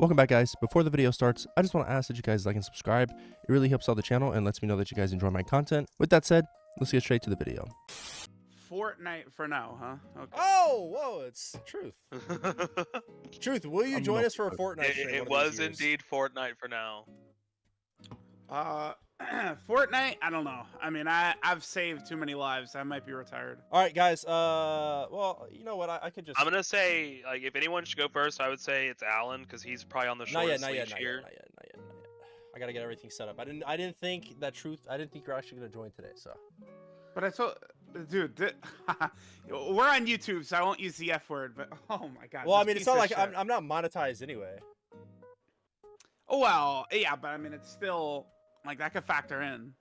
Welcome back, guys. Before the video starts, I just want to ask that you guys like and subscribe. It really helps out the channel and lets me know that you guys enjoy my content. With that said, let's get straight to the video. Fortnite for now, huh? Okay. Oh, whoa, it's Truth. Truth, will you join us for a Fortnite stream? It was indeed Fortnite for now. Fortnite, I don't know. I mean, I've saved too many lives. I might be retired. All right, guys. Well, you know what? I could just. I'm gonna say, like, if anyone should go first, I would say it's Alan because he's probably on the shortest leash here. Not yet. I gotta get everything set up. I didn't think that Truth. I didn't think you're actually gonna join today. So. But I told, dude, we're on YouTube, so I won't use the F word. But oh my god. Well, I mean, it's not like I'm not monetized anyway. Oh well, yeah, but I mean, it's still like that could factor in.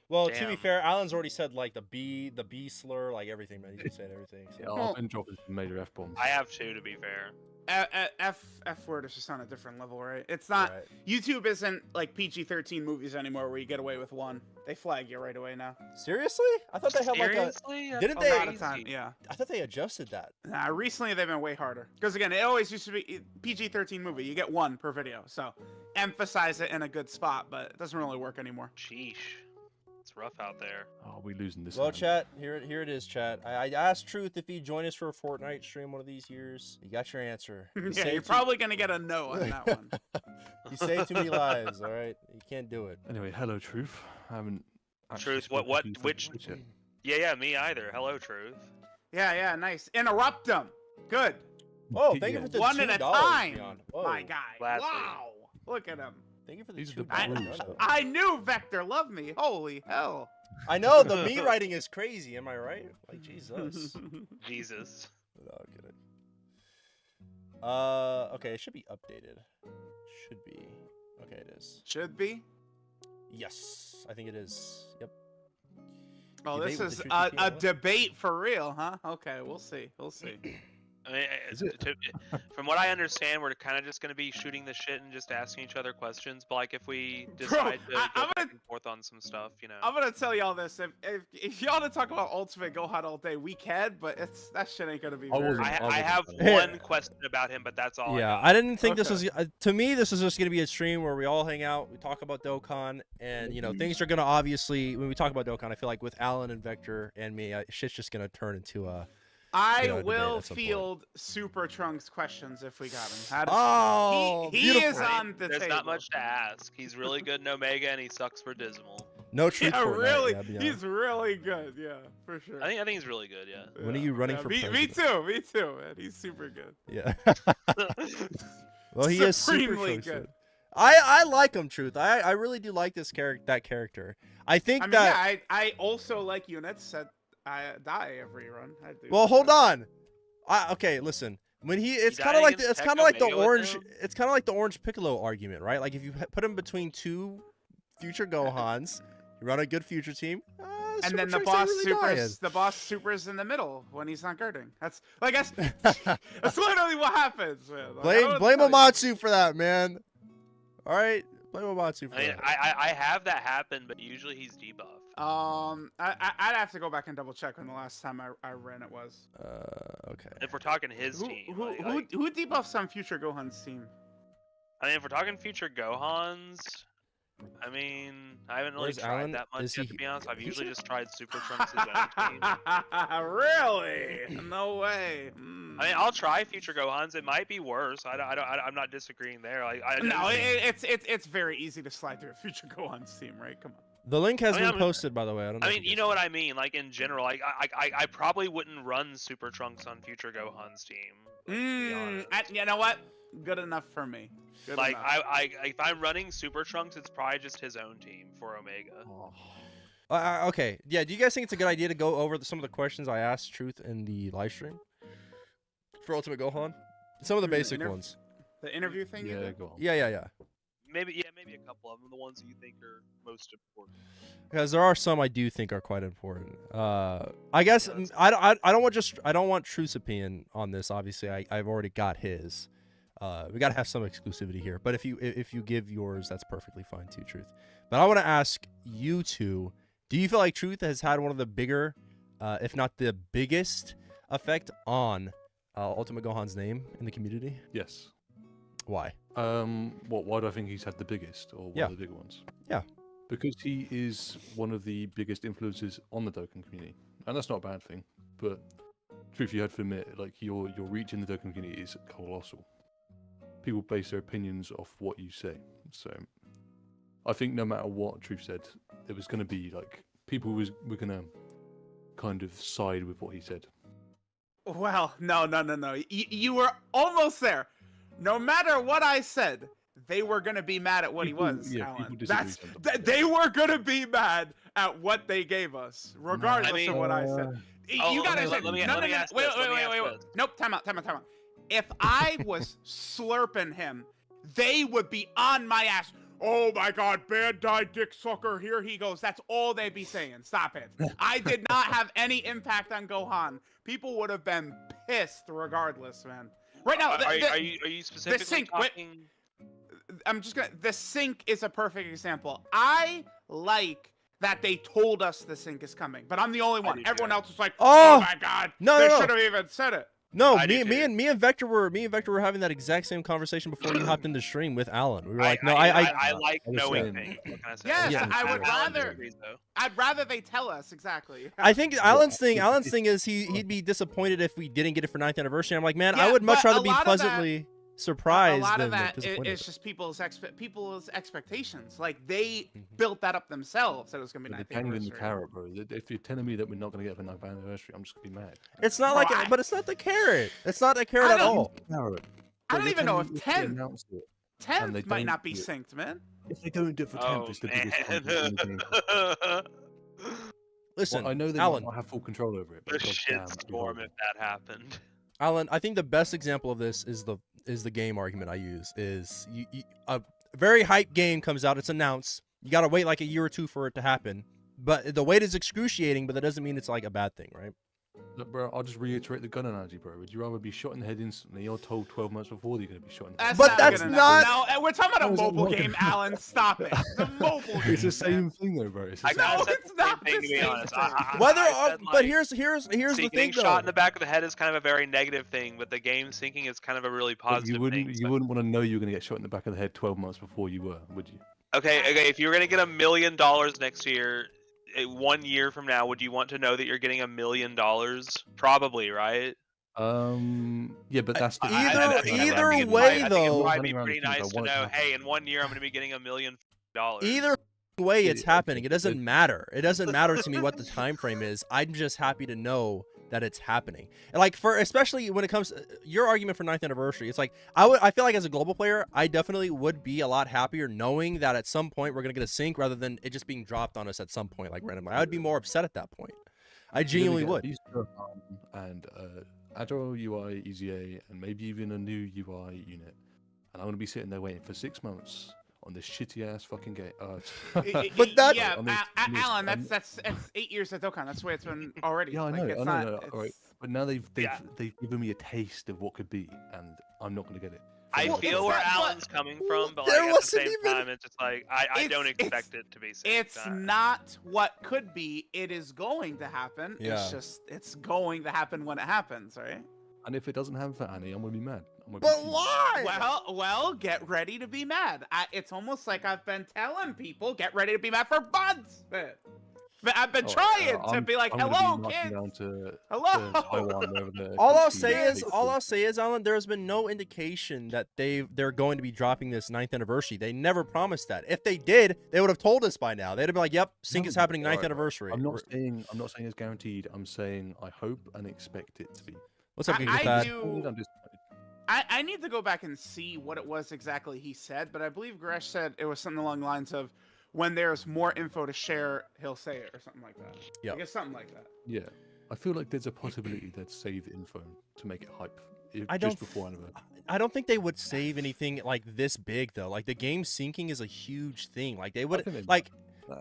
Well, to be fair, Alan's already said like the B slur, like everything, man. He's been saying everything. So. Yeah, I've been dropping some major F bombs. I have two, to be fair. F word is just on a different level, right? It's not. Right. YouTube isn't like PG-13 movies anymore where you get away with one. They flag you right away now. Seriously? I thought they had like a. Didn't they? A lot of time, yeah. I thought they adjusted that. Nah, recently they've been way harder. Because again, it always used to be PG-13 movie. You get one per video, so emphasize it in a good spot, but it doesn't really work anymore. Sheesh. It's rough out there. Oh, we losing this. Well, chat, here it is, chat. I asked Truth if he'd join us for a Fortnite stream one of these years. You got your answer. Yeah, you're probably gonna get a no on that one. You saved too many lives, all right? You can't do it. Anyway, hello, Truth. I haven't. Truth, which? Yeah, me either. Hello, Truth. Yeah, nice. Interrupt them. Good. Oh, thank you for the one at a time. My guy. Gladly. Wow. Look at him. Thank you for the $2. I knew Vector loved me. Holy hell. I know, the me writing is crazy. Am I right? Like, Jesus. Jesus. No, I'm kidding. Okay, it should be updated. Should be. Okay, it is. Should be? Yes, I think it is. Yep. Oh, this is a debate for real, huh? Okay, we'll see. We'll see. I mean, from what I understand, we're kind of just going to be shooting the shit and just asking each other questions. But like, if we decide to go back and forth on some stuff, you know. I'm gonna tell y'all this: if y'all want to talk about Ultimate Gohan all day, we can. But that shit ain't gonna be. I have one question about him, but that's all. Yeah, I didn't think this was. To me, this is just gonna be a stream where we all hang out, we talk about Dokkan, and you know, things are gonna obviously when we talk about Dokkan, I feel like with Alan and Vector and me, shit's just gonna turn into a. I will field Super Trunks questions if we got him. He is on the table. There's not much to ask. He's really good in Omega and he sucks for Dismal. No truth. Yeah, really. He's really good. Yeah, for sure. I think he's really good. Yeah. When are you running for president? Me too, man. He's super good. Yeah. Well, he is supremely good. I like him, Truth. I really do like this character. I think yeah, I also like units. I die every run. I do. Well, hold on. Okay, listen. When it's kind of like the orange. It's kind of like the Orange Piccolo argument, right? Like if you put him between two future Gohans, you run a good future team. And then the boss supers in the middle when he's not girding. That's that's literally what happens, man. Like, blame Amatsu for that, man. All right, blame Amatsu for that. I have that happen, but usually he's debuffed. I'd have to go back and double check when the last time I ran it was. Okay. If we're talking his team, who debuffs on future Gohan's team? I mean, if we're talking future Gohans, I mean, I haven't really tried that much yet, to be honest. I've usually just tried Super Trunks' own team. Really? No way. I mean, I'll try future Gohans. It might be worse. I'm not disagreeing there. It's very easy to slide through a future Gohan's team, right? Come on. The link has been posted, by the way. I mean, you know what I mean. Like in general, I probably wouldn't run Super Trunks on future Gohan's team. You know what? Good enough for me. Good enough. If I'm running Super Trunks, it's probably just his own team for Omega. Okay. Yeah. Do you guys think it's a good idea to go over some of the questions I asked Truth in the live stream for Ultimate Gohan? Some of the basic ones. The interview thing. Yeah. Go on. Yeah. Maybe a couple of them, the ones that you think are most important. Because there are some I do think are quite important. I guess I don't want Truth's opinion on this. Obviously, I've already got his. We gotta have some exclusivity here. But if you give yours, that's perfectly fine too, Truth. But I want to ask you two: do you feel like Truth has had one of the bigger, if not the biggest, effect on Ultimate Gohan's name in the community? Yes. Why? Why do I think he's had the biggest, or one of the bigger ones? Yeah. Because he is one of the biggest influences on the Dokkan community, and that's not a bad thing. But truth you had to admit, like your reach in the Dokkan community is colossal. People base their opinions off what you say. So I think no matter what Truth said, it was going to be like people were going to kind of side with what he said. Well, no. You were almost there. No matter what I said, they were gonna be mad at what he was, Alan. They were gonna be mad at what they gave us, regardless of what I said. You gotta say, wait. Nope, time out. If I was slurping him, they would be on my ass. Oh my God, Bandai dick sucker, here he goes. That's all they'd be saying. Stop it. I did not have any impact on Gohan. People would have been pissed regardless, man. Right now, are you specifically talking? I'm just gonna. The sync is a perfect example. I like that they told us the sync is coming, but I'm the only one. Everyone else is like, oh my God, they should have even said it. No, me and Vector were having that exact same conversation before you hopped into stream with Alan. We were like, I like knowing things. Yes, I would rather. I'd rather they tell us exactly. I think Alan's thing is he'd be disappointed if we didn't get it for 9th anniversary. I'm like, man, I would much rather be pleasantly surprised. A lot than of that disappointed. is just people's expectations. Like they built that up themselves. That it was gonna be 9th anniversary. The carrot, bro. If you're telling me that we're not gonna get it for 9th anniversary, I'm just gonna be mad. It's not but it's not the carrot. It's not the carrot at all. I don't even know if 10th might not be synced, man. If they don't do it for 10th, it's the biggest. Listen, I know they Alan, might not have full control over it. The shitstorm if that happened. Alan, I think the best example of this is the game argument I use. Is a very hype game comes out, it's announced. You gotta wait like a year or two for it to happen. But the wait is excruciating, but that doesn't mean it's like a bad thing, right? Look, bro, I'll just reiterate the gun analogy, bro. Would you rather be shot in the head instantly? You're told 12 months before you're going to be shot in the head. That's not... No, we're talking about a mobile game, Alan. Stop it. It's a mobile game. It's the same thing, though, bro. It's not the same thing, to be honest. But here's the thing, getting shot in the back of the head is kind of a very negative thing, but the game syncing is kind of a really positive thing. You wouldn't want to know you were going to get shot in the back of the head 12 months before you were, would you? Okay, if you were going to get $1 million next year, 1 year from now, would you want to know that you're getting $1 million? Probably, right? Yeah, but that's either way, though. It might be pretty nice to know. Hey, in 1 year, I'm going to be getting $1 million. Either way, it's happening. It doesn't matter. It doesn't matter to me what the time frame is. I'm just happy to know that it's happening. And like especially when it comes to your argument for 9th anniversary, it's like I feel like as a global player, I definitely would be a lot happier knowing that at some point we're gonna get a sync rather than it just being dropped on us at some point like randomly. I would be more upset at that point. I genuinely would. And agile UI, EZA, and maybe even a new UI unit, and I'm gonna be sitting there waiting for 6 months on this shitty ass fucking game. But that, Alan, that's 8 years at Dokkan. That's the way it's been already. Yeah, I know. All right. But now they've given me a taste of what could be, and I'm not going to get it. I feel where Alan's coming from, but like, at the same time, it's just like I don't expect it to be. It's not what could be. It is going to happen. Yeah. It's going to happen when it happens, right? And if it doesn't happen for Annie, I'm going to be mad. But why? Well, get ready to be mad. It's almost like I've been telling people, get ready to be mad for months. But I've been trying to be like, hello, kids. Hello. All I'll say is, Alan, there's been no indication that they're going to be dropping this 9th anniversary. They never promised that. If they did, they would have told us by now. They'd have been like, "Yep, sync is happening 9th anniversary." I'm not saying it's guaranteed. I'm saying I hope and expect it to be. What's up, I need to go back and see what it was exactly he said, but I believe Gresh said it was something along the lines of, when there's more info to share, he'll say it, or something like that. Yeah. I guess something like that. Yeah. I feel like there's a possibility they'd save info to make it hype. Before anniversary. I don't think they would save anything like this big, though. Like, the game syncing is a huge thing. Like, they would,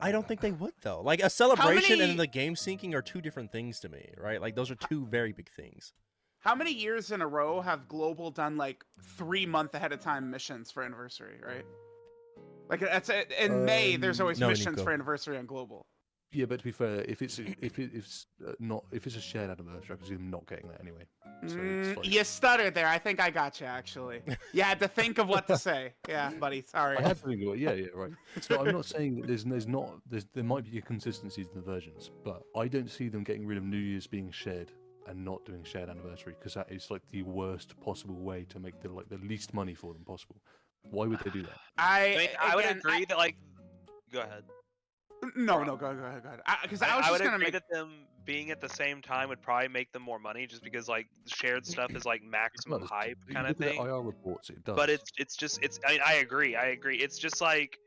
I don't think they would, though. Like, a celebration and the game syncing are two different things to me, right? Like, those are two very big things. How many years in a row have Global done like 3 month ahead of time missions for anniversary, right? Like that's in May, there's always missions for anniversary on Global. Yeah, but to be fair, if it's not if it's a shared anniversary, I can see them not getting that anyway. So it's like, You stuttered there. I think I got you actually. You had to think of what to say. Yeah, buddy. Sorry. I had to think of it. Yeah, right. So I'm not saying that there might be inconsistencies in the versions, but I don't see them getting rid of New Year's being shared and not doing shared anniversary, because that is like the worst possible way to make the least money for them possible. Why would they do that? I would agree that like. Go ahead. No, go ahead. Because I was I just would gonna agree make. that them being at the same time would probably make them more money, just because like shared stuff is like maximum hype kind of thing. IR reports, it does. But it's just I mean, I agree. It's just like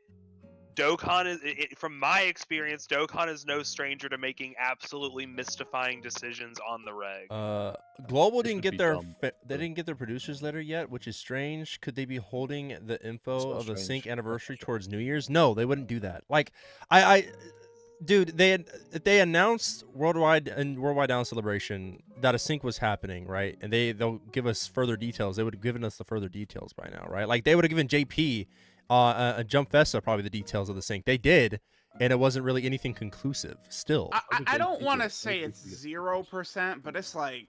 Dokkan is from my experience, Dokkan is no stranger to making absolutely mystifying decisions on the reg. Global This didn't would get be their dumb, they but- didn't get their producer's letter yet, which is strange. Could they be holding the info not of the sync strange. anniversary towards New Year's? No, they wouldn't do that. Like dude, they announced worldwide down celebration that a sync was happening, right? And they'll give us further details. They would have given us the further details by now, right? Like they would have given JP Jump Festa probably the details of the sync. They did, and it wasn't really anything conclusive. Still, I don't want to say it's 0%, but it's like,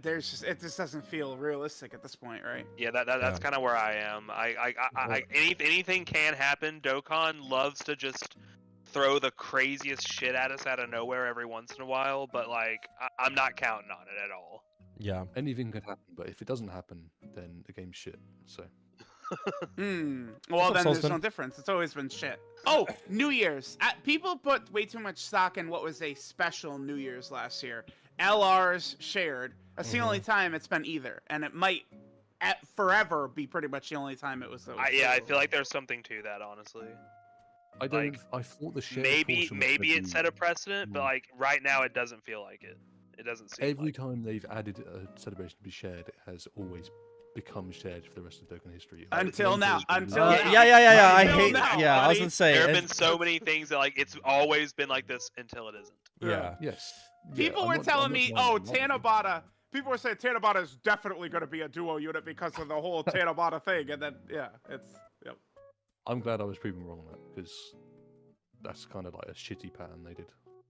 there's just it just doesn't feel realistic at this point, right? Yeah, that's kind of where I am. Anything can happen. Dokkan loves to just throw the craziest shit at us out of nowhere every once in a while, but like I'm not counting on it at all. yeah. Anything could happen, but if it doesn't happen, then the game's shit. So. Well, then there's no difference. It's always been shit. Oh, New Year's. People put way too much stock in what was a special New Year's last year. LR's shared. That's the only time it's been either, and it might forever be pretty much the only time it was. I feel like there's something to that, honestly. I don't. I thought the shared Maybe portion was it set a precedent, but like right now it doesn't feel like it. It doesn't seem. Every time they've added a celebration to be shared, it has always become shared for the rest of Dokkan history. Until now. Yeah. I hate. Now, yeah, I was buddy. gonna say. There have been so many things that like it's always been like this until it isn't. Yeah. Yes. People were telling me, oh, Tanabata. People were saying Tanabata is definitely going to be a duo unit because of the whole Tanabata thing, and then yep. I'm glad I was proven wrong on that, because that's kind of like a shitty pattern they did.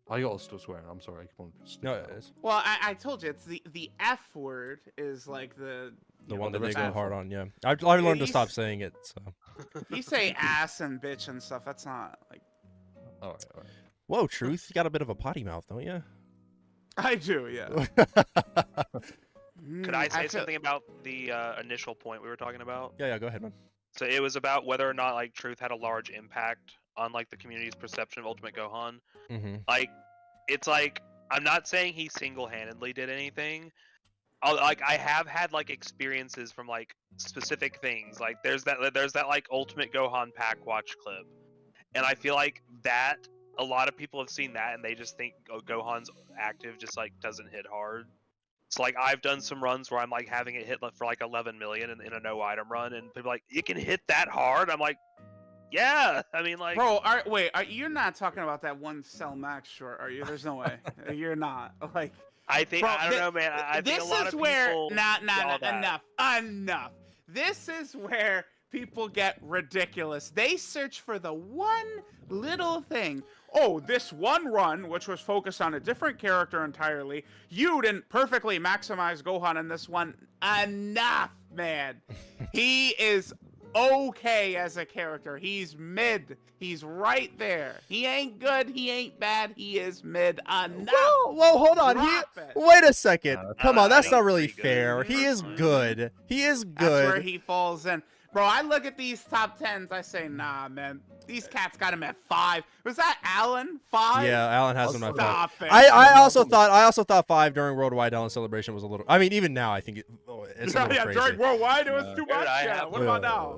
I gotta stop swearing. I'm sorry. I keep on. No, it is Well, I told you it's the F word is like the one that the they rest go of hard on. Yeah, I learned to stop saying it. So. You say ass and bitch and stuff. That's not like. All right. Whoa, Truth, you got a bit of a potty mouth, don't you? I do, yeah. Could I say something about the initial point we were talking about? Yeah, go ahead, man. So it was about whether or not like Truth had a large impact on like the community's perception of Ultimate Gohan. Like, it's like I'm not saying he single-handedly did anything. I have had like experiences from like specific things. Like there's that like Ultimate Gohan pack watch clip, and I feel like that a lot of people have seen that and they just think Gohan's active just like doesn't hit hard. So like I've done some runs where I'm like having it hit for like 11 million in a no item run, and people are like, it can hit that hard. I'm like, yeah. I mean, like, bro, you're not talking about that one Cell Max short, are you? There's no way. You're not. Like, I think, bro, I don't know, man. I think a lot of people. Enough. This is where people get ridiculous. They search for the one little thing. Oh, this one run, which was focused on a different character entirely, you didn't perfectly maximize Gohan in this one. Enough, man. He is okay as a character. He's mid. He's right there. He ain't good. He ain't bad. He is mid. Enough. Whoa, hold on. Wait a second. Come on, that's not really fair. good. He is good. He is That's where good. he falls in. Bro, I look at these top 10s. I say, nah, man. These cats got him at 5. Was that Alan? 5? Yeah, Alan has him at 5. Stop it. I also thought 5 during Worldwide Alan Celebration was a little. I mean, even now, I think it's a little crazy. During Worldwide, it was too much. Yeah, what about now?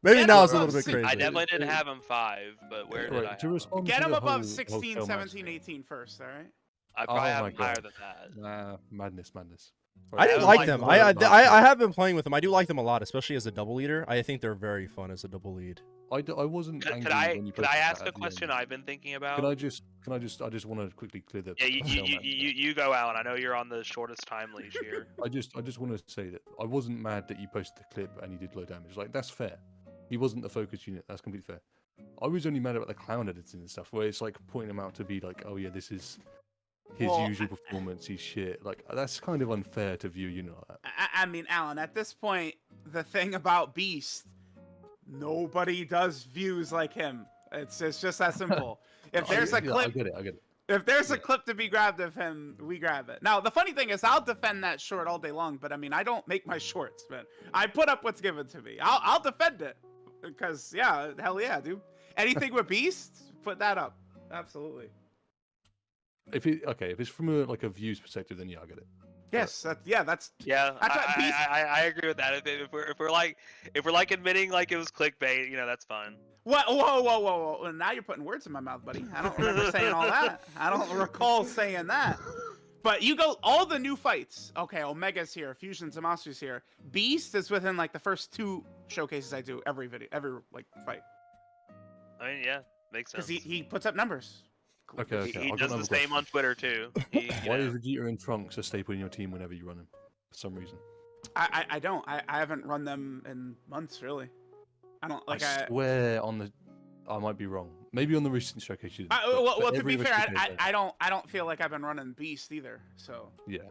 Maybe Get now him it's a little above bit 6. crazy. I definitely didn't have him 5, but where did I have To him? respond Get to him the above whole 16, Cell 17, Max 18 first, all right? I probably Oh have my him higher God. than that. Nah, madness. I didn't I like like them. them. I have been playing with them. I do like them a lot, especially as a double leader. I think they're very fun as a double lead. I wasn't angry Could I when you could I posted ask that a at the question end. I've been thinking about? I just want to quickly clear the. Yeah, Cell Max. you go, Alan. I know you're on the shortest time leash here. I just want to say that I wasn't mad that you posted the clip and you did low damage. Like, that's fair. He wasn't the focus unit. That's completely fair. I was only mad about the clown editing and stuff, where it's like pointing him out to be like, oh yeah, this is his usual performance. He's shit. Like that's kind of unfair to view unit like that. I mean, Alan, at this point, the thing about Beast, nobody does views like him. It's just that simple. If there's a clip, I get it. If there's a clip to be grabbed of him, we grab it. Now, the funny thing is, I'll defend that short all day long, but I mean, I don't make my shorts, man. I put up what's given to me. I'll defend it, because yeah, hell yeah, dude. Anything with Beast, put that up. Absolutely. If it's from a views perspective, then yeah, I get it. Yes, that's I agree with that. If we're like admitting like it was clickbait, that's fine. What? Whoa! Well, now you're putting words in my mouth, buddy. I don't remember saying all that. I don't recall saying that. But you go all the new fights. Okay, Omega's here, Fusion Zamasu's here. Beast is within like the first 2 showcases I do every fight. I mean, yeah, makes sense. Because he puts up numbers. Okay. He does the same on Twitter too. Why is Vegeta and Trunks a staple in your team whenever you run him? For some reason. I don't. I haven't run them in months, really. I don't like. I swear I might be wrong. Maybe on the recent showcase you did. Well, to be fair, I don't feel like I've been running Beast either. So. Yeah.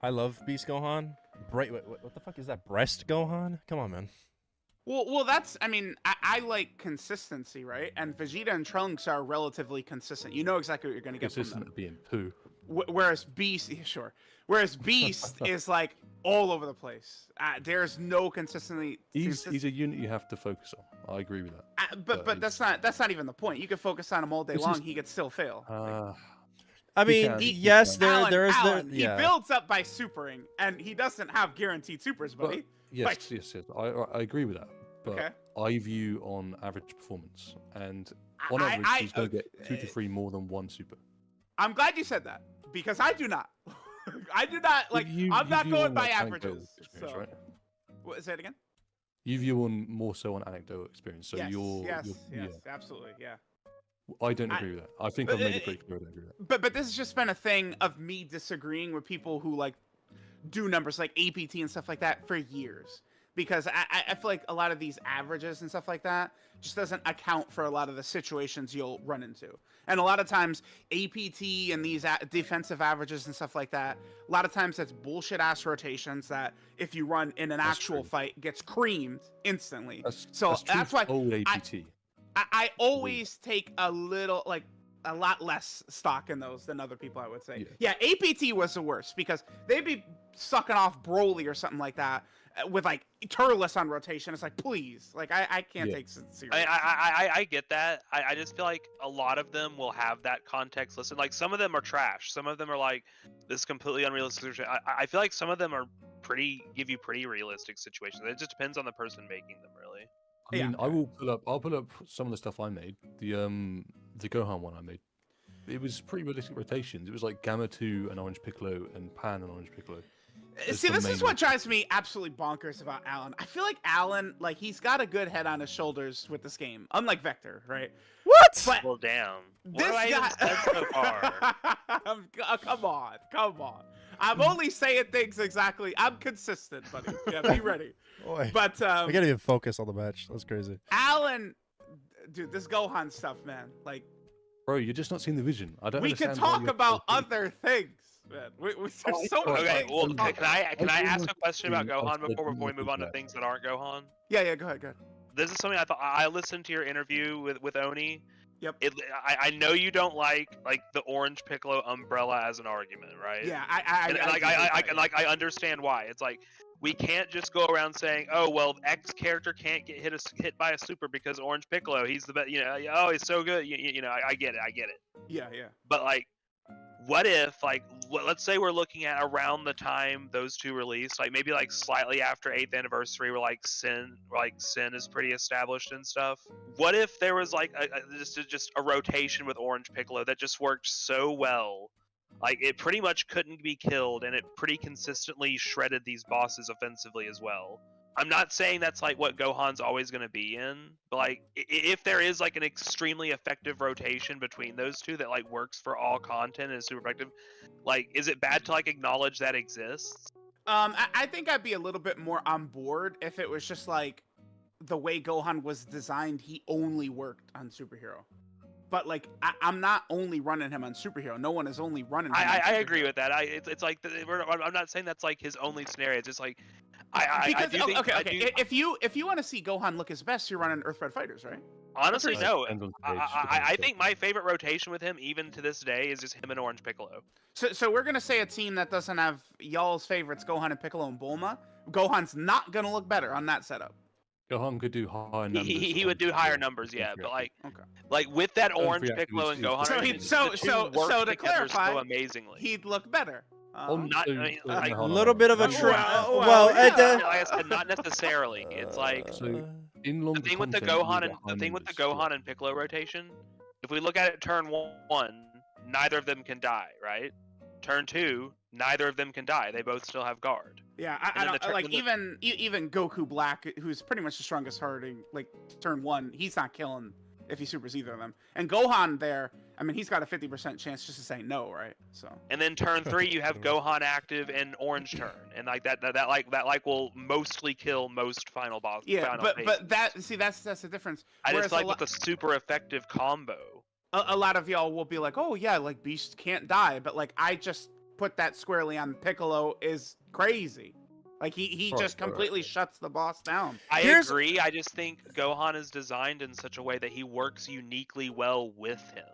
I love Beast Gohan. What the fuck is that? Breast Gohan? Come on, man. Well, that's. I mean, I like consistency, right? And Vegeta and Trunks are relatively consistent. You know exactly what you're gonna get from them. Consistent being poo. Whereas Beast, sure. Whereas Beast is like all over the place. There's no consistency. He's a unit you have to focus on. I agree with that. But that's not even the point. You can focus on him all day long. He could still fail. I mean, yes, there is. He builds up by supering, and he doesn't have guaranteed supers, buddy. Yes. I agree with that. But I view on average performance, and on average, he's going to get 2 to 3 more than 1 super. I'm glad you said that, because I do not. I do not like. I'm not going by averages. So. Right? Say it again. You view on more so on anecdotal experience. So yes, absolutely, yeah. I don't agree with that. I think I've made it pretty clear I don't agree with that. But this has just been a thing of me disagreeing with people who like do numbers like APT and stuff like that for years. Because I feel like a lot of these averages and stuff like that just doesn't account for a lot of the situations you'll run into. And a lot of times, APT and these defensive averages and stuff like that, a lot of times that's bullshit-ass rotations that if you run in an actual fight, gets creamed instantly. That's why old APT. I always take a lot less stock in those than other people, I would say. Yeah, APT was the worst because they'd be sucking off Broly or something like that with like Turles on rotation. It's like, please, like I can't take it seriously. I get that. I just feel like a lot of them will have that context listed. Like some of them are trash. Some of them are like this completely unrealistic situation. I feel like some of them are give you pretty realistic situations. It just depends on the person making them, really. I mean, I'll pull up some of the stuff I made. The Gohan one I made. It was pretty realistic rotations. It was like Gamma 2 and Orange Piccolo and Pan and Orange Piccolo. See, this is what drives me absolutely bonkers about Alan. I feel like Alan, like, he's got a good head on his shoulders with this game, unlike Vector, right? What? But well, damn. This guy... so far? Come on. I'm only saying things exactly. I'm consistent, buddy. Yeah, be ready. Boy. But I can't even focus on the match. That's crazy. Alan, dude, this Gohan stuff, man. Like, bro, you're just not seeing the vision. I don't. We can talk about other things, man. There's so many things. Well, can I ask a question about Gohan before we move on to things that aren't Gohan? Yeah. Go ahead. This is something I listened to your interview with Oni. Yep. I know you don't like the Orange Piccolo umbrella as an argument, right? Yeah, I understand why. It's like we can't just go around saying, oh well, X character can't get hit by a super because Orange Piccolo, he's the best. Oh, he's so good. I get it. Yeah. But like, what if let's say we're looking at around the time those two released, like maybe like slightly after 8th anniversary, where Sin is pretty established and stuff. What if there was like just a rotation with Orange Piccolo that just worked so well, like it pretty much couldn't be killed, and it pretty consistently shredded these bosses offensively as well. I'm not saying that's like what Gohan's always going to be in, but like if there is like an extremely effective rotation between those two that like works for all content and is super effective, like is it bad to like acknowledge that exists? I think I'd be a little bit more on board if it was just like the way Gohan was designed, he only worked on superhero. But like, I'm not only running him on superhero. No one is only running. I agree with that. It's like I'm not saying that's like his only scenario. It's just like I do think, okay. If you want to see Gohan look his best, you're running Earthbred Fighters, right? Honestly, no. I think my favorite rotation with him, even to this day, is just him and Orange Piccolo. So we're gonna say a team that doesn't have y'all's favorites, Gohan and Piccolo and Bulma. Gohan's not gonna look better on that setup. Gohan could do higher numbers. He would do higher numbers, yeah. But like with that Orange Piccolo and Gohan, so to clarify, so amazingly, he'd look better. A little bit of a well, like I said, not necessarily. It's like the thing with the Gohan and Piccolo rotation. If we look at it, turn 1, neither of them can die, right? Turn 2, neither of them can die. They both still have guard. Yeah, I don't like even Goku Black, who's pretty much the strongest harding. Like turn 1, he's not killing if he supers either of them. And Gohan there, I mean, he's got a 50% chance just to say no, right? So. And then turn 3, you have Gohan active and Orange turn, and like that will mostly kill most final boss. Yeah, but that's the difference. I just like with a super effective combo. A lot of y'all will be like, oh yeah, like Beast can't die, but like I just put that squarely on Piccolo is crazy. Like he just completely shuts the boss down. I agree. I just think Gohan is designed in such a way that he works uniquely well with him.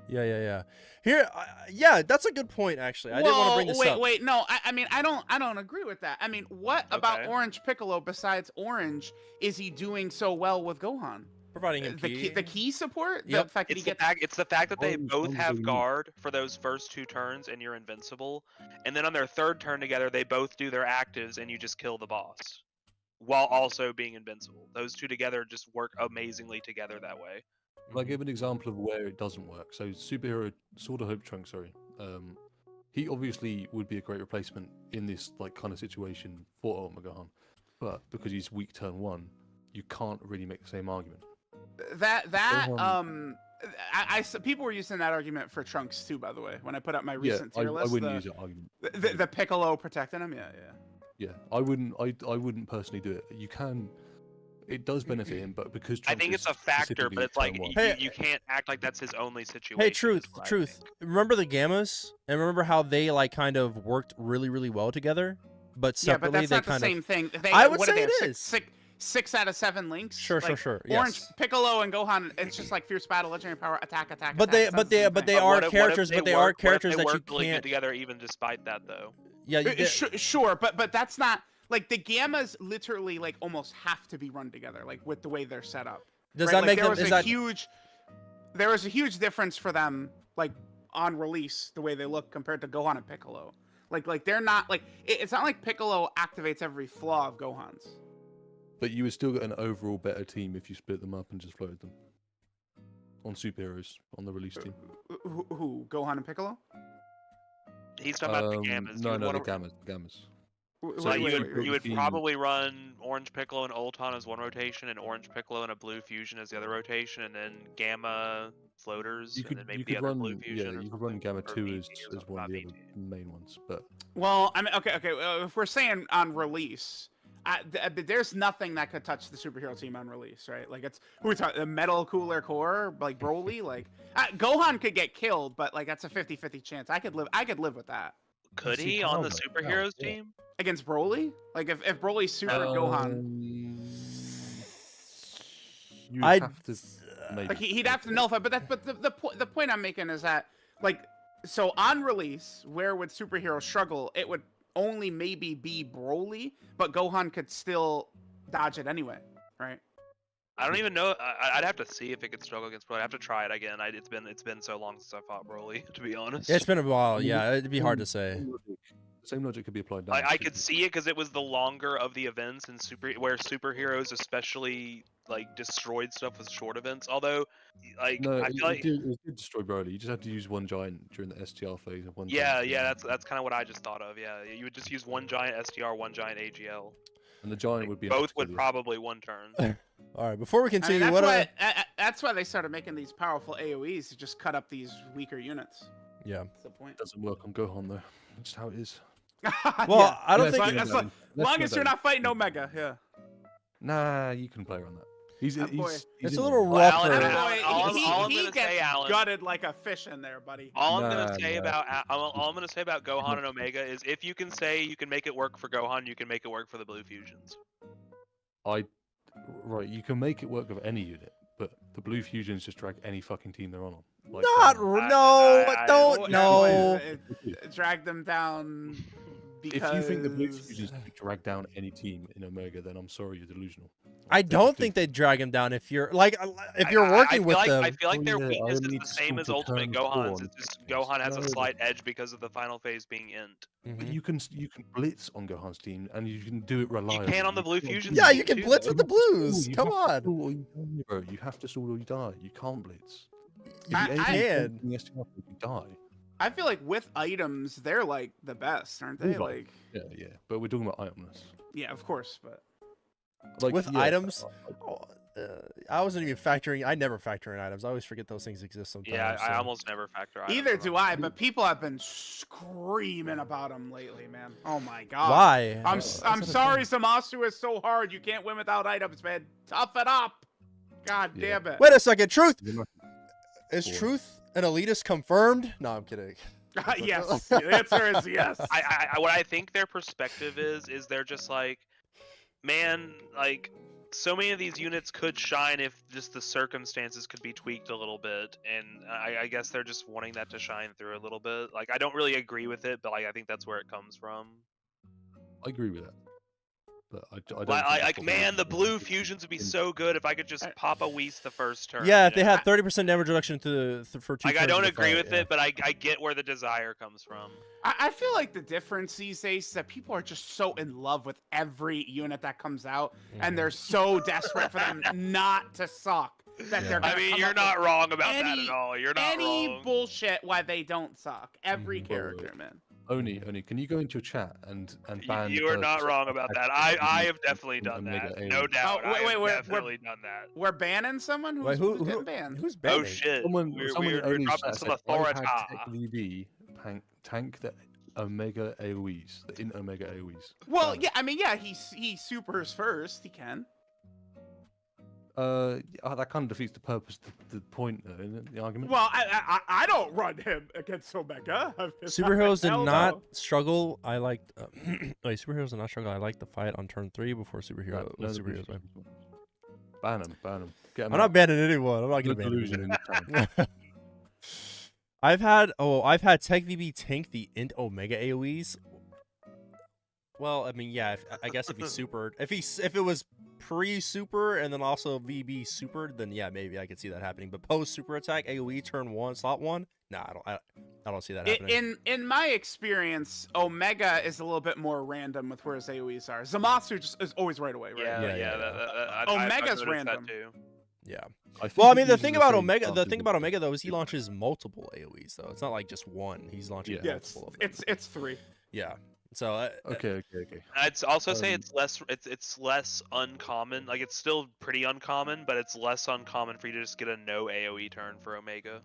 Yeah. Here, yeah, that's a good point. Actually, I didn't want to bring this up. Wait, no. I mean, I don't agree with that. I mean, what about Orange Piccolo besides Orange is he doing so well with Gohan? Providing him the key support. Yep. The fact that it's the fact that they both have guard for those first 2 turns and you're invincible, and then on their 3rd turn together they both do their actives and you just kill the boss while also being invincible. Those 2 together just work amazingly together that way. I'll give an example of where it doesn't work. So superhero Sword of Hope Trunks, he obviously would be a great replacement in this like kind of situation for Ultimate Gohan, but because he's weak turn 1, you can't really make the same argument. People were using that argument for Trunks too, by the way. When I put up my recent tier list, I wouldn't use that argument. The Piccolo protecting him, yeah. I wouldn't personally do it. You can, it does benefit him, but because Trunks I think it's a factor, but it's like you can't act like that's his only situation. Hey, truth. Remember the Gammas, and remember how they like kind of worked really, really well together, but separately but that's not the same thing. I would say it is. 6 out of 7 links. Sure. Orange, Piccolo, and Gohan. It's just like fierce battle, legendary power, attack. But they are characters. But they are characters that you really can't get together, even despite that, though. Yeah, sure, but that's not like the Gammas. Literally, like almost have to be run together, like with the way they're set up. Does that make them? There was a huge difference for them, like on release, the way they look compared to Gohan and Piccolo. Like they're not like it's not like Piccolo activates every flaw of Gohan's. But you would still get an overall better team if you split them up and just floated them on superheroes on the release team. Who? Gohan and Piccolo? He's talking about the Gammas. No, the Gammas. So you would probably run Orange Piccolo and Ulton as one rotation, and Orange Piccolo and a Blue Fusion as the other rotation, and then Gamma floaters, and then maybe the other Blue Fusion. Yeah, you could run Gamma 2 as one of the other main ones. But well, I mean, okay. If we're saying on release. There's nothing that could touch the superhero team on release, right? Like who we talking, the Metal Cooler Core, like Broly, like Gohan could get killed, but like that's a 50-50 chance. I could live with that. Could he on the superheroes team against Broly? Like if Broly supered Gohan, I'd have to. Like he'd have to nullify. But the point I'm making is that like so on release, where would superheroes struggle? It would only maybe be Broly, but Gohan could still dodge it anyway, right? I don't even know. I'd have to see if it could struggle against Broly. I have to try it again. It's been so long since I fought Broly, to be honest. It's been a while. Yeah, it'd be hard to say. Same logic could be applied now. I could see it because it was the longer of the events and where superheroes especially like destroyed stuff with short events. Although, like no, I feel like it did destroy Broly. You just had to use one giant during the STR phase and one. Yeah, that's kind of what I just thought of. Yeah, you would just use one giant STR, one giant AGL. And the giant would be both would probably one turn. All right, before we continue, I mean, that's why they started making these powerful AOE's to just cut up these weaker units. Yeah, that's the point. It doesn't work on Gohan though. That's how it is. Well, I don't think as long as you're not fighting Omega, yeah. Nah, you can play around that. He's boy. It's in a little on- Well, rougher. Alan, all I'm He gonna gets say, Alan. gutted like a fish in there, buddy. All I'm Nah, gonna say nah. about all I'm gonna say about Gohan and Omega is if you can say you can make it work for Gohan, you can make it work for the Blue Fusions. Right, you can make it work with any unit, but the Blue Fusions just drag any fucking team they're on. Like, Don't no. Drag them down. Because... If you think the Blue Fusions can drag down any team in Omega, then I'm sorry, you're delusional. I don't think they drag him down if you're working with them. I feel like their yeah, weakness I is need the same as Scorpion Ultimate turn Gohan's. four It's just on Gohan has a No. slight edge because of the final phase being int. But you can blitz on Gohan's team, and you can do it reliably. You can on the Blue Fusions. Yeah, you can too, blitz though. with the Blues. You Come have to on. stall or you die, bro. You have to stall or you die. You can't blitz. If I you aim can. the STR, you die. I feel like with items, they're like the best, aren't they? Right. Like, Yeah. But we're talking about itemness. yeah, of course, but Like With yeah, items, I wasn't even factoring. I never factor in items. I always forget those things exist sometimes. Yeah, I so. almost never factor items either in do them. I. But people have been screaming about them lately, man. Oh my god. Why? I'm sorry, Zamasu is so hard. You can't win without items, man. Tough it up. God Yeah. damn it. Wait a second. Truth is Boy. truth an elitist confirmed? No, I'm kidding. Yes. The answer is yes. What I think their perspective is they're just like, man, like so many of these units could shine if just the circumstances could be tweaked a little bit, and I guess they're just wanting that to shine through a little bit. Like I don't really agree with it, but like I think that's where it comes from. I agree with that. But I don't. Like man, the Blue Fusions would be so good if I could just pop a Whis the first turn. Yeah, you if they know? had 30% damage reduction for 2 Like I turns don't in the agree fight, with yeah. it, but I get where the desire comes from. I feel like the difference these days is that people are just so in love with every unit that comes out, and they're so desperate for them not to suck that they're. I gonna mean, come you're up not with wrong about that any- at all. You're not any wrong. bullshit why they don't suck. Every Mhm. character, man. Oni, can you go into your chat and ban? You are not wrong about that. I have definitely done Omega that. AOE? No doubt. Oh, wait, I have we're- definitely done that. We're banning someone who's, Wait, who's getting banned. who's banning? Oh shit. Someone We're only dropping said, some I authority. had Tech VB tank the Omega AoEs, the in Omega AoEs. Well, yeah, I mean, yeah, he supers first. He can. That kind of defeats the purpose, the point, though, isn't it? The argument. Well, I don't run him against Omega. Superheroes did Hell not no. struggle. I liked. Wait, superheroes did not struggle. I liked the fight on turn 3 before superheroes. No, the superheroes. Blue Fusions. Ban them. Get 'em I'm out. not banning anyone. I'm not No gonna ban delusion anyone. in the town. I've had Tech VB tank the int Omega AoEs. Well, I mean, yeah. I guess if he supered, if it was pre-super and then also VB supered, then yeah, maybe I could see that happening. But post super attack AoE turn 1 slot 1, nah, I don't see that happening. In my experience, Omega is a little bit more random with where his AoEs are. Zamasu just is always right away, right? Yeah. Omega's I've noticed random. that too. Yeah. think Well, I he mean, the uses thing the about same Omega, classes though, is he launches multiple AoEs though. It's not like just one. He's launching Yeah. multiple of them. It's 3. Yeah. So Okay. I'd also say it's less uncommon. Like it's still pretty uncommon, but it's less uncommon for you to just get a no AoE turn for Omega.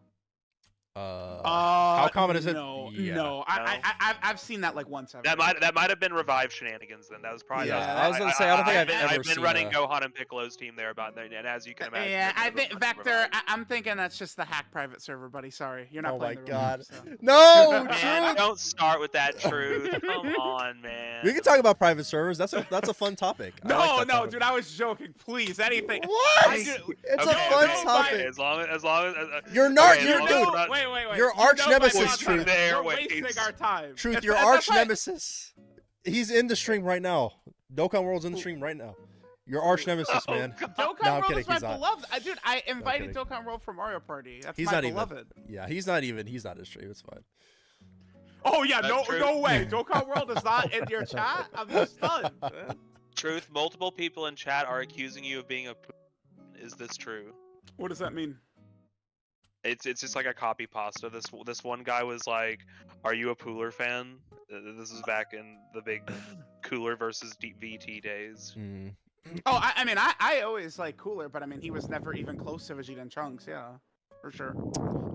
how common is it? No, Yeah. no. I've seen that like once. That might have been revived shenanigans then. That was probably. Yeah, I was gonna say, I don't think I've ever I've been seen running a- Gohan and Piccolo's team there about that, and as you can imagine. Yeah, I they're think much Vector. revived. I'm thinking that's just the hack private server, buddy. Sorry, you're not Oh playing my the real God. game, so. No, Man, Truth. don't start with that truth. Come on, man. We can talk about private servers. That's a fun topic. I No, like that no, topic. dude, I was joking. Please, anything. What? I do- It's Okay, a fun okay, topic. okay, As long as You're not. okay, You're as long as dude. we're not- Wait. Your You arch know my nemesis, content. Truth. There, We're wait. wasting our time. Truth, If your that- arch that's why- nemesis. He's in the stream right now. Dokkan World's in the stream right now. Your arch nemesis, Oh, man. Dokkan No, I'm World kidding, is my he's not. beloved. Dude, I invited kidding. Dokkan World for Mario Party. That's He's my not beloved. even. Yeah, he's not in stream. It's fine. Oh yeah, That's true. no way. Dokkan World is not in your chat. I'm just stunned. Truth, multiple people in chat are accusing you of being a. Is this true? What does that mean? It's just like a copy pasta. This one guy was like, "Are you a Pooler fan?" This is back in the big Cooler versus VT days. Mm. Oh, I mean, I always like Cooler, but I mean, he was never even close to Vegeta and Trunks. Yeah, for sure.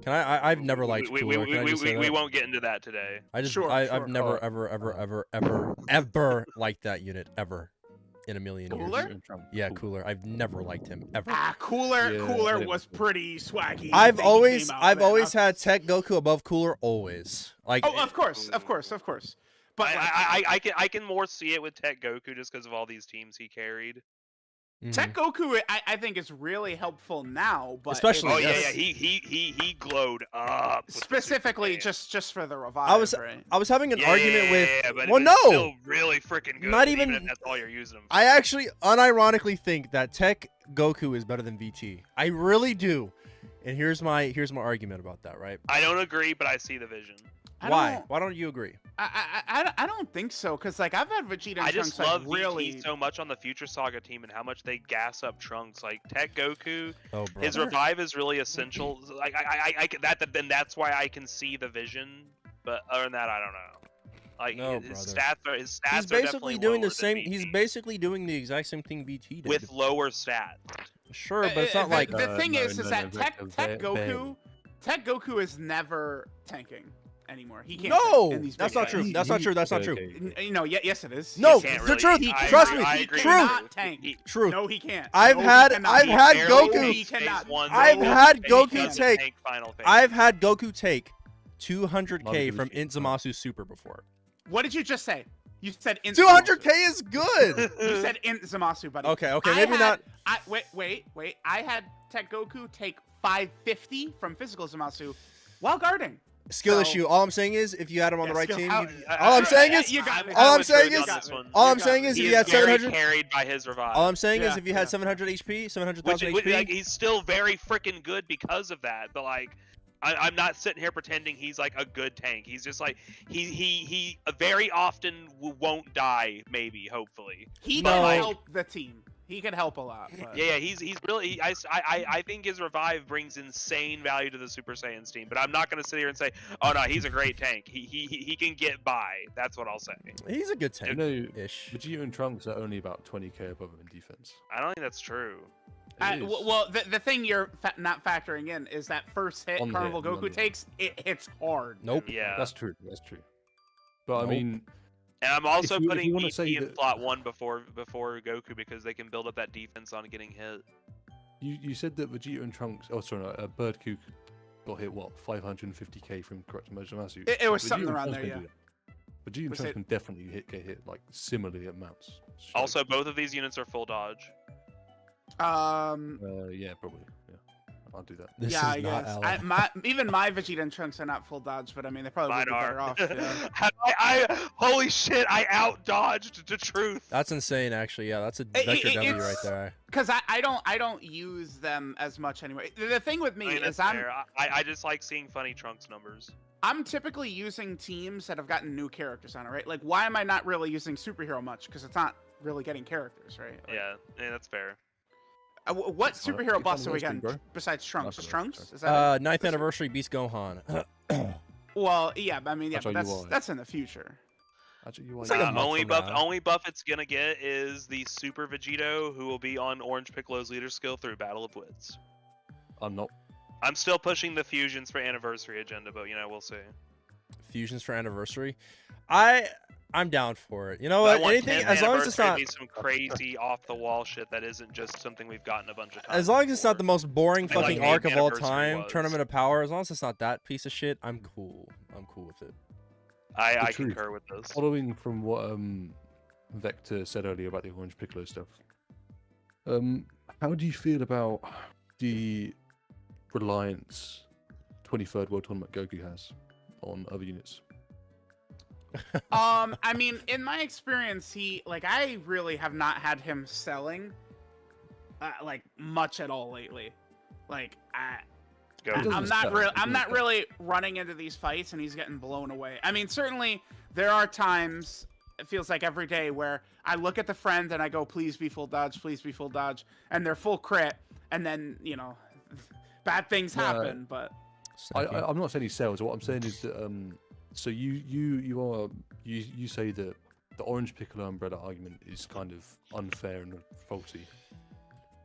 Can I've never liked we, Cooler. Can I just say we that? won't get into that today. I just Sure, I've sure. never ever liked that unit ever. in a million Cooler? years. Yeah, Cooler. I've never liked him ever. Cooler was pretty swaggy. I've always had Tech Goku above Cooler always. Like oh, of course. But I can more see it with Tech Goku just because of all these teams he carried. Tech Goku, I think is really helpful now, but especially he glowed up specifically just for the revive. I was having an argument with. But well, no, still really freaking good. Not even if that's all you're using him for. I actually unironically think that Tech Goku is better than VT. I really do, and here's my argument about that. Right? I don't agree, but I see the vision. Why don't you agree? I don't think so, because like I've had Vegeta and Trunks. I just love VT so much on the Future Saga team and how much they gas up Trunks. Like Tech Goku, bro. His revive is really essential. Like then that's why I can see the vision. But other than that, I don't know. Like no, his stats he's basically doing the same. He's basically doing the exact same thing VT did with lower stats. Sure, but it's not like the thing is that Tech Goku is never tanking anymore. He can't. No, that's not true. That's not true. That's not true. You know, yes, it is. No, the truth. Trust me. True. No, he can't. I've had Goku. I've had Goku take. I've had Goku take 200k from Inzamasu Super before. What did you just say? You said 200k is good. You said Zamasu, buddy. Okay, maybe not. Wait. I had Tech Goku take 550 from physical Zamasu while guarding. Skill issue. All I'm saying is, if you had him on the right team, all I'm saying is, if you had 700 carried by his revive. All I'm saying is, if you had 700 HP, 700,000 HP, like, he's still very freaking good because of that. But like, I'm not sitting here pretending he's like a good tank. He's just like he very often won't die. Maybe, hopefully, he can help the team. He can help a lot. But... Yeah, he's really. I think his revive brings insane value to the Super Saiyans team. But I'm not gonna sit here and say, oh no, he's a great tank. He can get by. That's what I'll say. He's a good tank. Vegeta and Trunks are only about 20k above him in defense. I don't think that's true. Well, the thing you're not factoring in is that first hit Carnival Goku takes, it hits hard. Nope. Yeah. That's true. But I mean... And I'm also putting VT in slot 1 before Goku because they can build up that defense on getting hit. You said that Vegeta and Trunks... Oh, sorry, no, Birdcook got hit, what, 550k from correct Mojomasu? It was something around there, yeah. Vegeta and Trunks can definitely get hit, like, similarly at mounts. Also, both of these units are full dodge. Yeah, probably. Yeah, I'll do that. I guess. Even my Vegeta and Trunks are not full dodge, but I mean, they probably would be better off. Yeah. Holy shit! I out dodged DaTruth. That's insane, actually. Yeah, that's a vector W right there. Because I don't use them as much anyway. The thing with me is I just like seeing funny Trunks numbers. I'm typically using teams that have gotten new characters on it, right? Like, why am I not really using superhero much? Because it's not really getting characters, right? Like, yeah, that's fair. What superhero boss have we gotten besides Trunks? Just Trunks? Is that 9th anniversary Beast Gohan. Well, yeah, I mean, yeah, but that's in the future. Only buff it's gonna get is the Super Vegito, who will be on Orange Piccolo's leader skill through Battle of Wits. I'm still pushing the fusions for anniversary agenda, but we'll see. Fusions for anniversary, I'm down for it. You know what? Anything, as long as it's not some crazy off the wall shit that isn't just something we've gotten a bunch of times. As long as it's not the most boring fucking arc of all time, Tournament of Power. As long as it's not that piece of shit, I'm cool. I'm cool with it. I concur with this. Following from what Vector said earlier about the Orange Piccolo stuff, how do you feel about the reliance 23rd World Tournament Goku has on other units? I mean, in my experience, I really have not had him selling like much at all lately. Like I'm not really running into these fights and he's getting blown away. I mean, certainly there are times, it feels like every day, where I look at the friend and I go, please be full dodge, and they're full crit, and then bad things happen. But I'm not saying he sells. What I'm saying is that so you say that the Orange Piccolo umbrella argument is kind of unfair and faulty.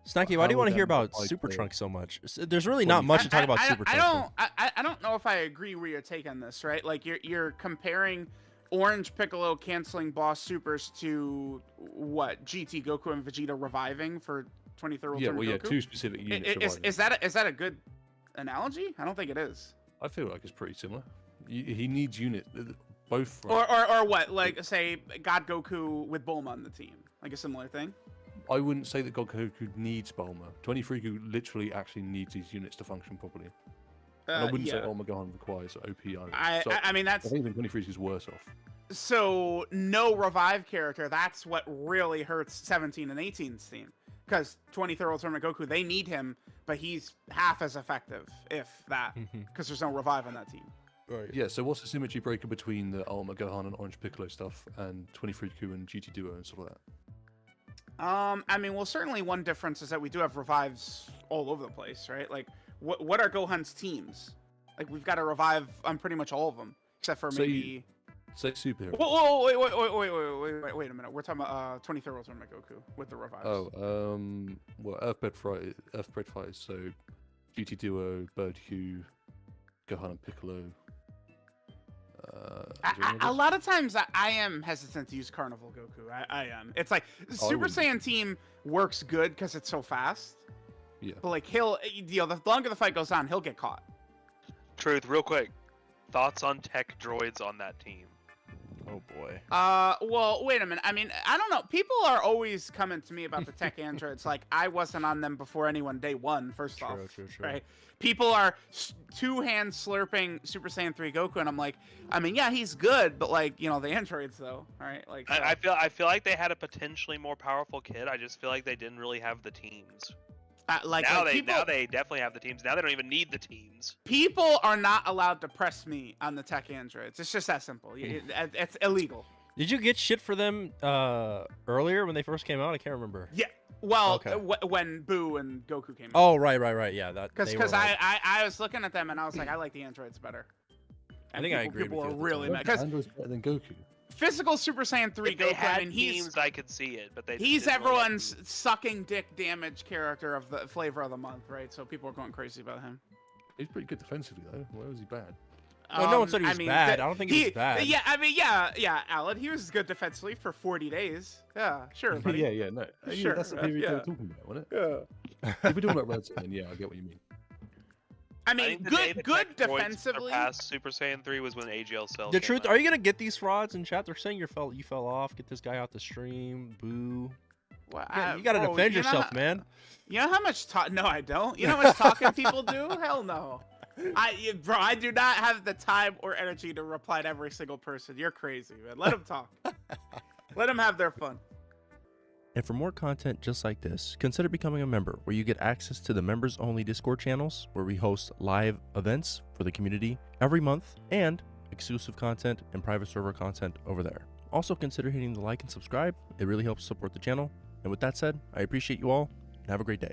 Snacky, why do you want to hear about Super Trunks so much? There's really not much to talk about Super Trunks. I don't know if I agree where you're taking this, right? Like you're comparing Orange Piccolo canceling boss supers to what? GT Goku and Vegeta reviving for 23rd Yeah, Ultimate well, yeah, Goku? 2 specific units. Is that a good analogy? I don't think it is. I feel like it's pretty similar. He needs units, both. Or what? Like, say, God Goku with Bulma on the team. Like a similar thing? I wouldn't say that God Goku needs Bulma. 23 literally actually needs these units to function properly. And I wouldn't say Ultimate Gohan requires OP either. I mean, that's... I think 23 is worse off. So, no revive character, that's what really hurts 17 and 18's team. Because 23rd Ultimate Goku, they need him, but he's half as effective, if that. Because there's no revive on that team. Right. Yeah, so what's the symmetry breaker between the Ultimate Gohan and Orange Piccolo stuff and 23Q and GT Duo and stuff like that? I mean, well, certainly one difference is that we do have revives all over the place, right? Like, what are Gohan's teams? Like, we've got a revive on pretty much all of them, except for maybe... Say superhero. Whoa, wait a minute. We're talking about 23rd Ultimate Goku with the revives. Oh, well, Earthbred Fighters, so GT Duo, Bird Hue, Gohan and Piccolo. A lot of times I am hesitant to use Carnival Goku. I am. It's like Super Saiyan team works good because it's so fast. Yeah. But like the longer the fight goes on, he'll get caught. Truth, real quick. Thoughts on tech droids on that team? Oh boy. Well, wait a minute. I mean, I don't know. People are always coming to me about the tech androids. Like, I wasn't on them before anyone day one, first off. True. Right? People are two-hand slurping Super Saiyan 3 Goku, and I'm like, I mean, yeah, he's good, but like, you know, the androids though, all right? Like, so. I feel like they had a potentially more powerful kid. I just feel like they didn't really have the teams. Now they definitely have the teams. Now they don't even need the teams. People are not allowed to press me on the tech androids. It's just that simple. It's illegal. Did you get shit for them earlier when they first came out? I can't remember. Yeah. Well, okay. When Boo and Goku came out. Oh, right. Yeah, that. Because I was looking at them and I was like, I like the androids better. And I think I agree people with you. People were really mad because Android's better than Goku. Physical Super Saiyan 3 Goku. Had I mean, teams, I could see it, but he's everyone's sucking dick damage character of the flavor of the month, right? So people are going crazy about him. He's pretty good defensively though. Where was he bad? Well, no one said he was bad. I don't think he was bad. Yeah, I mean, yeah, Alan, he was good defensively for 40 days. Yeah, sure, buddy. yeah, no. Sure, that's the period they were talking about, wasn't it? Yeah. If we're talking about REDZONE, then yeah, I get what you mean. I mean, good defensively. Past Super Saiyan 3 was when AGL Cell. The truth, are you gonna get these frauds in chat? They're saying you fell off. Get this guy out the stream. Boo. Well, you gotta defend yourself, man. You know how much talk? No, I don't. You know how much talking people do? Hell no. Bro, I do not have the time or energy to reply to every single person. You're crazy, man. Let them talk. Let them have their fun. And for more content just like this, consider becoming a member, where you get access to the members-only Discord channels, where we host live events for the community every month, and exclusive content and private server content over there. Also consider hitting the like and subscribe. It really helps support the channel. And with that said, I appreciate you all, and have a great day.